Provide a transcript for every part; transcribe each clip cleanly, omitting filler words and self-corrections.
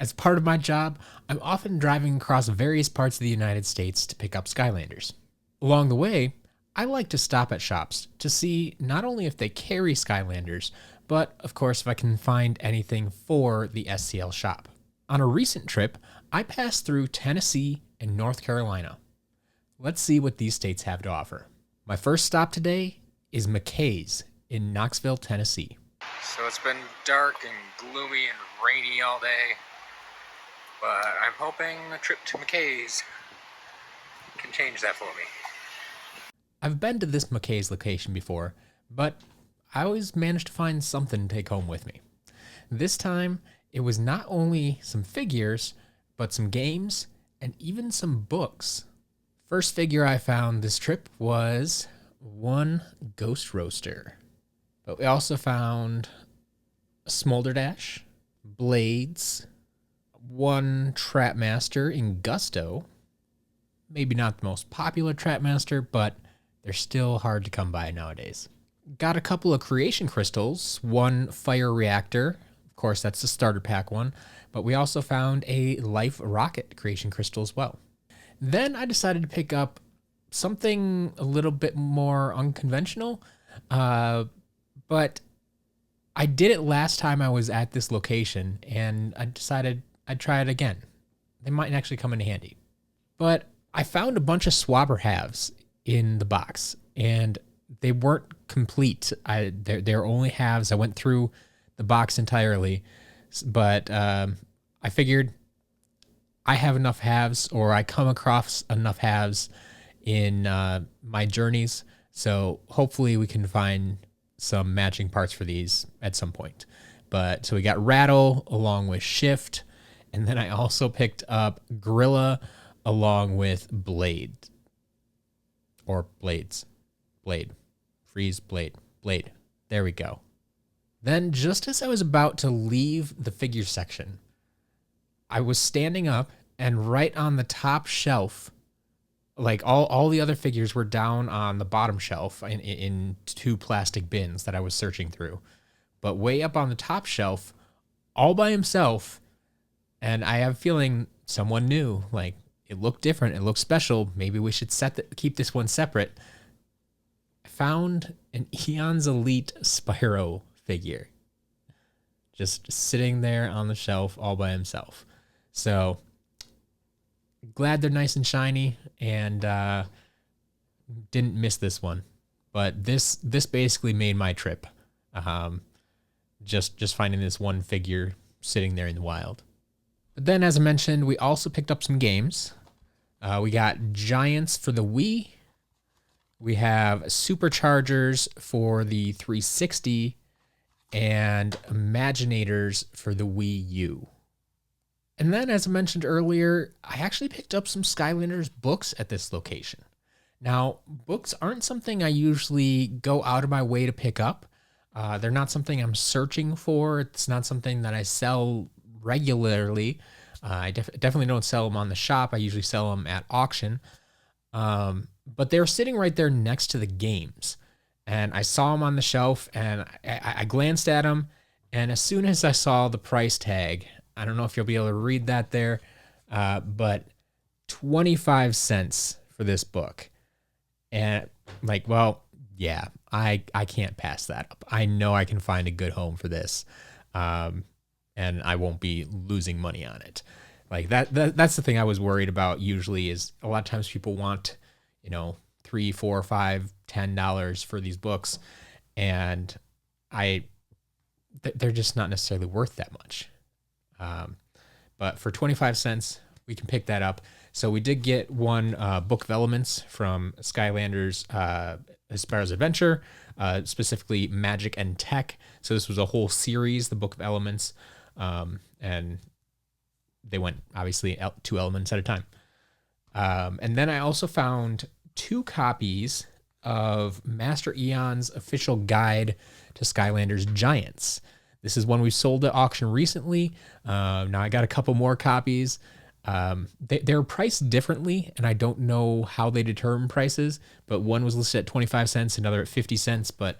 As part of my job, I'm often driving across various parts of the United States to pick up Skylanders. Along the way, I like to stop at shops to see not only if they carry Skylanders, but of course if I can find anything for the SCL shop. On a recent trip, I passed through Tennessee and North Carolina. Let's see what these states have to offer. My first stop today is McKay's in Knoxville, Tennessee. So it's been dark and gloomy and rainy all day, but I'm hoping the trip to McKay's can change that for me. I've been to this McKay's location before, but I always managed to find something to take home with me. This time, it was not only some figures, but some games and even some books. First figure I found this trip was one Ghost Roaster. But we also found a Smolderdash, Blades, one Trapmaster in Gusto. Maybe not the most popular Trapmaster, but they're still hard to come by nowadays. Got a couple of creation crystals, one Fire Reactor. Of course, that's the starter pack one. But we also found a Life Rocket creation crystal as well. Then I decided to pick up something a little bit more unconventional. But I did it last time I was at this location, and I decided I'd try it again. They might actually come in handy. But I found a bunch of swabber halves in the box, and they weren't complete. They're only halves. I went through the box entirely, but I figured I have enough halves, or I come across enough halves in my journeys, so hopefully we can find some matching parts for these at some point. But so we got Rattle along with Shift, and then I also picked up Gorilla along with Blade. Or Blades. Blade. Freeze, Blade. Blade. There we go. Then just as I was about to leave the figure section, I was standing up, and right on the top shelf, like all the other figures were down on the bottom shelf in two plastic bins that I was searching through. But way up on the top shelf, all by himself, and I have a feeling someone knew, like, it looked different, it looked special, maybe we should keep this one separate. I found an Eon's Elite Spyro figure, just sitting there on the shelf all by himself. So glad they're nice and shiny, and didn't miss this one. But this basically made my trip. Just finding this one figure sitting there in the wild. But then, as I mentioned, we also picked up some games. We got Giants for the Wii. We have Superchargers for the 360, and Imaginators for the Wii U. And then, as I mentioned earlier, I actually picked up some Skylanders books at this location. Now, books aren't something I usually go out of my way to pick up. They're not something I'm searching for. It's not something that I sell regularly. I definitely don't sell them on the shop. I usually sell them at auction. But they're sitting right there next to the games. And I saw them on the shelf, and I glanced at them. And as soon as I saw the price tag, I don't know if you'll be able to read that there, but 25 cents for this book. And like, well, yeah, I can't pass that up. I know I can find a good home for this, and I won't be losing money on it. Like that's the thing I was worried about usually is a lot of times people want, $3, $4, $5, $10 for these books, and they're just not necessarily worth that much. But for 25 cents, we can pick that up. So we did get one Book of Elements from Skylanders, Spyro's Adventure, specifically Magic and Tech. So this was a whole series, the Book of Elements, and they went, obviously, 2 elements at a time. And then I also found 2 copies of Master Eon's official guide to Skylanders Giants. This is one we sold at auction recently. Now I got a couple more copies. They're priced differently, and I don't know how they determine prices, but one was listed at 25 cents, another at 50 cents, but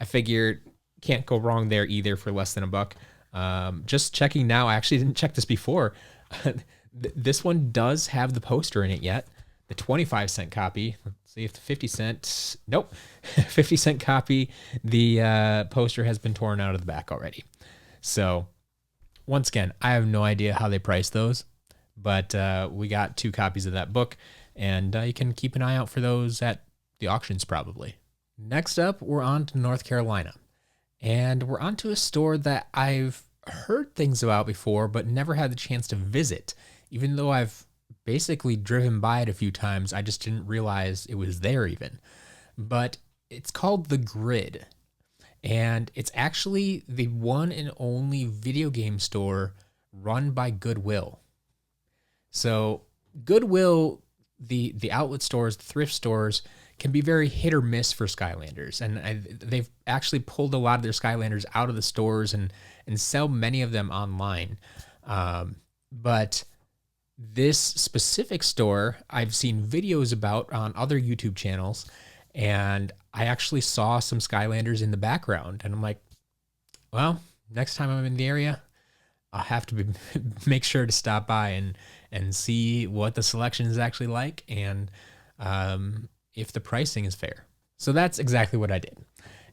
I figured can't go wrong there either for less than $1. Just checking now. I actually didn't check this before. This one does have the poster in it yet. The 25-cent copy. Let's see if the 50-cent. Nope. 50-cent copy. The poster has been torn out of the back already. So once again, I have no idea how they price those, but we got 2 copies of that book, and you can keep an eye out for those at the auctions probably. Next up, we're on to North Carolina, and we're on to a store that I've heard things about before, but never had the chance to visit. Even though I've basically driven by it a few times, I just didn't realize it was there even. But it's called The Grid, and it's actually the one and only video game store run by Goodwill. So Goodwill, the outlet stores, the thrift stores, can be very hit or miss for Skylanders. And they've actually pulled a lot of their Skylanders out of the stores and sell many of them online. But this specific store, I've seen videos about on other YouTube channels, and I actually saw some Skylanders in the background. And I'm like, well, next time I'm in the area, I'll have to make sure to stop by and see what the selection is actually like, and if the pricing is fair. So that's exactly what I did.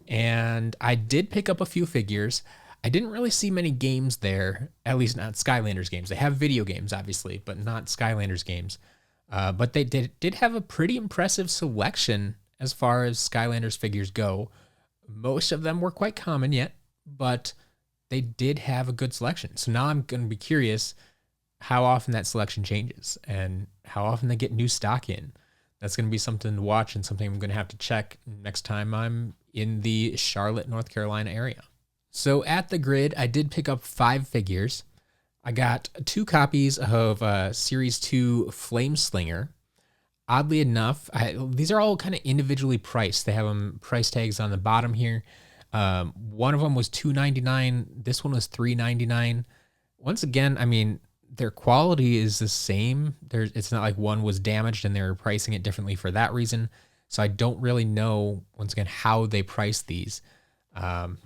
And I did pick up a few figures. I didn't really see many games there, at least not Skylanders games. They have video games, obviously, but not Skylanders games. But they did have a pretty impressive selection as far as Skylanders figures go. Most of them were quite common yet, but they did have a good selection. So now I'm going to be curious how often that selection changes and how often they get new stock in. That's going to be something to watch and something I'm going to have to check next time I'm in the Charlotte, North Carolina area. So at the Grid, I did pick up 5 figures. I got 2 copies of Series 2 Flame Slinger. Oddly enough, these are all kind of individually priced. They have them price tags on the bottom here. One of them was $2.99. This one was $3.99. Once again, I mean, their quality is the same. It's not like one was damaged and they're pricing it differently for that reason. So I don't really know, once again, how they price these. But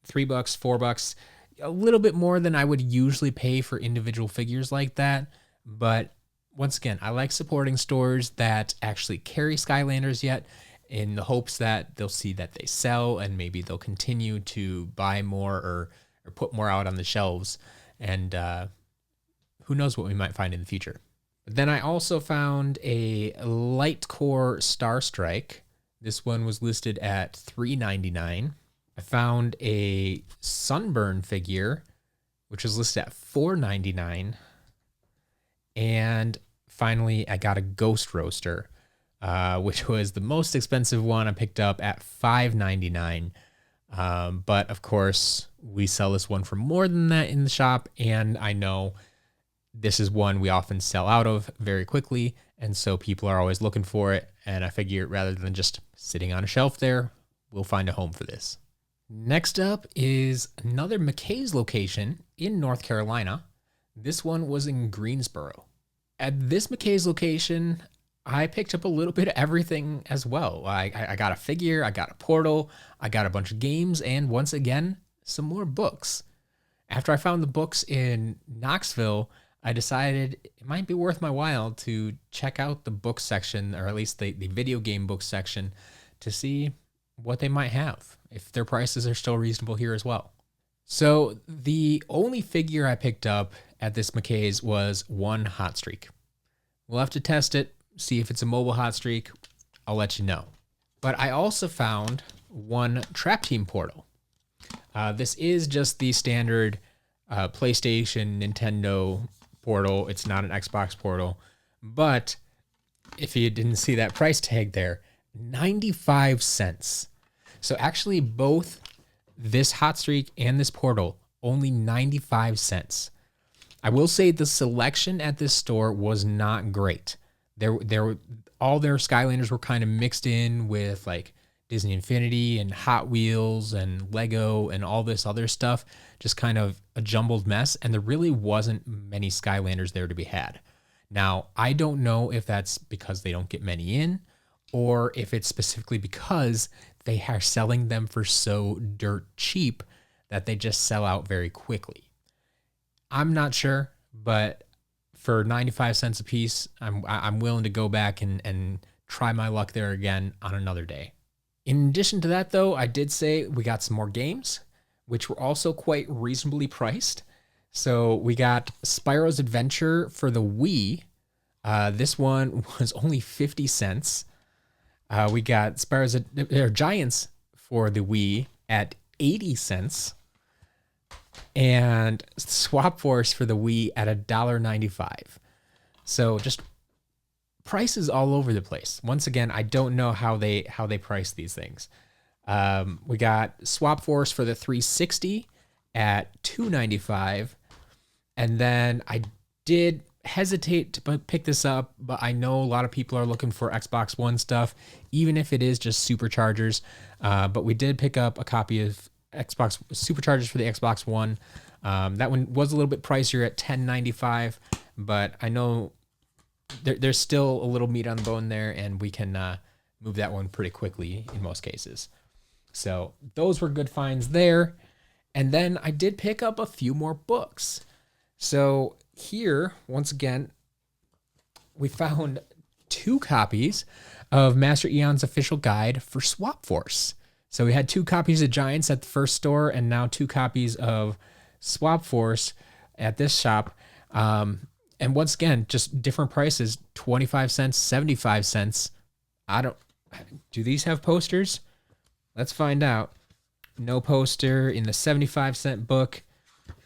$3, $4, a little bit more than I would usually pay for individual figures like that. But once again, I like supporting stores that actually carry Skylanders yet, in the hopes that they'll see that they sell and maybe they'll continue to buy more or put more out on the shelves. And who knows what we might find in the future. But then I also found a Light Core Star Strike. This one was listed at $3.99. I found a Sunburn figure, which was listed at $4.99. And finally, I got a Ghost Roaster, which was the most expensive one. I picked up at $5.99. But of course, we sell this one for more than that in the shop, and I know this is one we often sell out of very quickly, and so people are always looking for it, and I figure rather than just sitting on a shelf there, we'll find a home for this. Next up is another McKay's location in North Carolina. This one was in Greensboro. At this McKay's location, I picked up a little bit of everything as well. I got a figure, I got a portal, I got a bunch of games, and once again, some more books. After I found the books in Knoxville, I decided it might be worth my while to check out the book section, or at least the video game book section, to see what they might have, if their prices are still reasonable here as well. So the only figure I picked up at this McKay's was one Hot Streak. We'll have to test it, see if it's a mobile Hot Streak. I'll let you know. But I also found one Trap Team portal. This is just the standard PlayStation, Nintendo portal. It's not an Xbox portal. But if you didn't see that price tag there, 95 cents. So actually both this Hot Streak and this portal, only 95 cents. I will say the selection at this store was not great. All their Skylanders were kind of mixed in with like Disney Infinity and Hot Wheels and Lego and all this other stuff, just kind of a jumbled mess. And there really wasn't many Skylanders there to be had. Now, I don't know if that's because they don't get many in, or if it's specifically because they are selling them for so dirt cheap that they just sell out very quickly. I'm not sure, but for 95 cents a piece, I'm willing to go back and try my luck there again on another day. In addition to that, though, I did say we got some more games, which were also quite reasonably priced. So we got Spyro's Adventure for the Wii. This one was only 50 cents. We got Giants for the Wii at 80 cents. And Swap Force for the Wii at $1.95. So just prices all over the place. Once again, I don't know how they price these things. We got Swap Force for the 360 at $2.95. And then I did hesitate to pick this up, but I know a lot of people are looking for Xbox One stuff, even if it is just Superchargers. But we did pick up a copy of Xbox Superchargers for the Xbox One. That one was a little bit pricier at $10.95, but I know there's still a little meat on the bone there, and we can move that one pretty quickly in most cases. So those were good finds there. And then I did pick up a few more books. So here, once again, we found 2 copies of Master Eon's official guide for Swap Force. So we had 2 copies of Giants at the first store, and now 2 copies of Swap Force at this shop. And once again, just different prices, 25 cents, 75 cents. Do these have posters? Let's find out. No poster in the 75-cent book,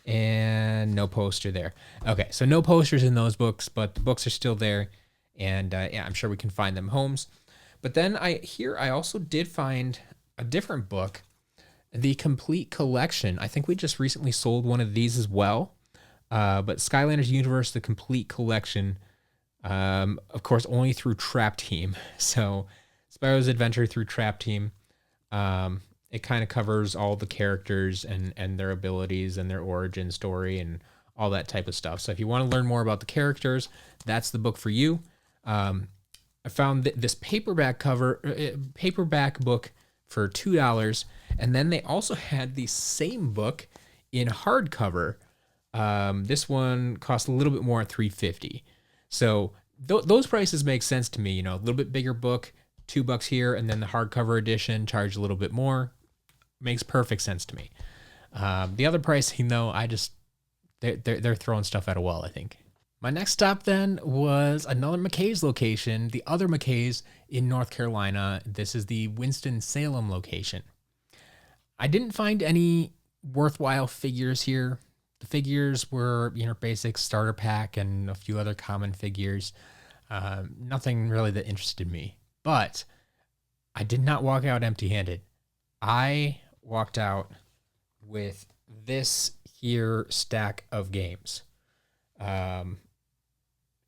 and no poster there. Okay, so no posters in those books, but the books are still there, and yeah, I'm sure we can find them homes. But then I also did find a different book, the Complete Collection. I think we just recently sold one of these as well. But Skylanders Universe, the Complete Collection, of course, only through Trap Team. So Spyro's Adventure through Trap Team. It kind of covers all the characters and their abilities and their origin story and all that type of stuff. So if you want to learn more about the characters, that's the book for you. I found this paperback book for $2, and then they also had the same book in hardcover. This one cost a little bit more at $3.50. So those prices make sense to me. You know, a little bit bigger book, $2 here, and then the hardcover edition charged a little bit more. Makes perfect sense to me. The other pricing, though, they're throwing stuff at a wall, I think. My next stop then was another McKay's location, the other McKay's in North Carolina. This is the Winston-Salem location. I didn't find any worthwhile figures here. The figures were, basic starter pack and a few other common figures. Nothing really that interested me. But I did not walk out empty-handed. I walked out with this here stack of games.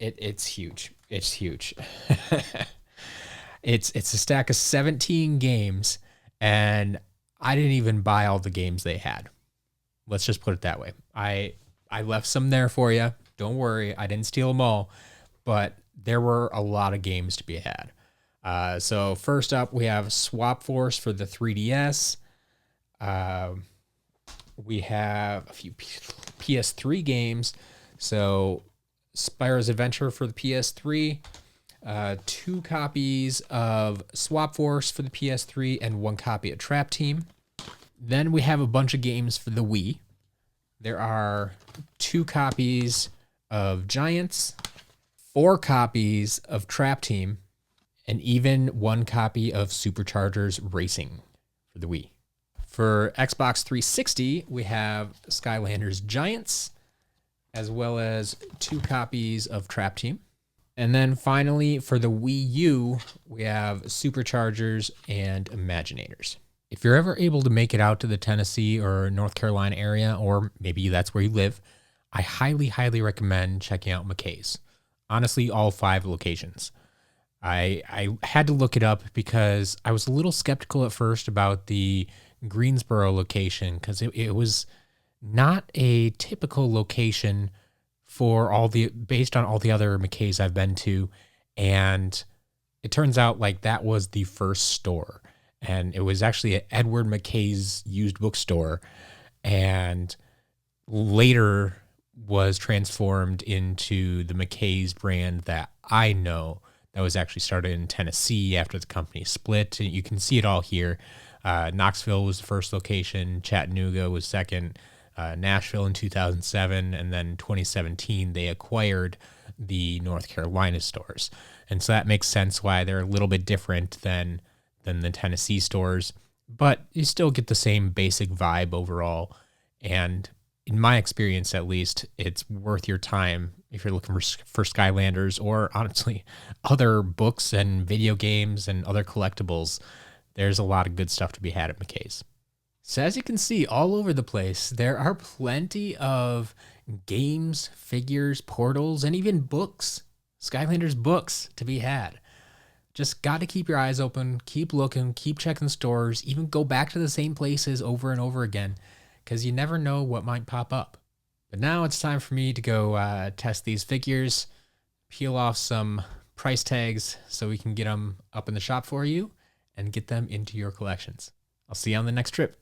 It's huge. It's huge. It's a stack of 17 games, and I didn't even buy all the games they had. Let's just put it that way. I left some there for you. Don't worry, I didn't steal them all, but there were a lot of games to be had. So first up, we have Swap Force for the 3DS. We have a few PS3 games. So Spyro's Adventure for the PS3, 2 copies of Swap Force for the PS3, and 1 copy of Trap Team. Then we have a bunch of games for the Wii. There are 2 copies of Giants, 4 copies of Trap Team, and even 1 copy of Superchargers Racing for the Wii. For Xbox 360, we have Skylanders Giants, as well as 2 copies of Trap Team. And then finally, for the Wii U, we have Superchargers and Imaginators. If you're ever able to make it out to the Tennessee or North Carolina area, or maybe that's where you live, I highly, highly recommend checking out McKay's. Honestly, all 5 locations. I had to look it up because I was a little skeptical at first about the Greensboro location because it was not a typical location for based on all the other McKay's I've been to, and it turns out like that was the first store, and it was actually at Edward McKay's used bookstore, and later was transformed into the McKay's brand that I know, that was actually started in Tennessee after the company split. And you can see it all here. Knoxville was the first location, Chattanooga was second, Nashville in 2007, and then 2017 they acquired the North Carolina stores. And so that makes sense why they're a little bit different than the Tennessee stores, but you still get the same basic vibe overall. And in my experience, at least, it's worth your time if you're looking for Skylanders, or honestly other books and video games and other collectibles. There's a lot of good stuff to be had at McKay's. So as you can see all over the place, there are plenty of games, figures, portals, and even books, Skylanders books to be had. Just got to keep your eyes open, keep looking, keep checking stores, even go back to the same places over and over again, because you never know what might pop up. But now it's time for me to go test these figures, peel off some price tags so we can get them up in the shop for you and get them into your collections. I'll see you on the next trip.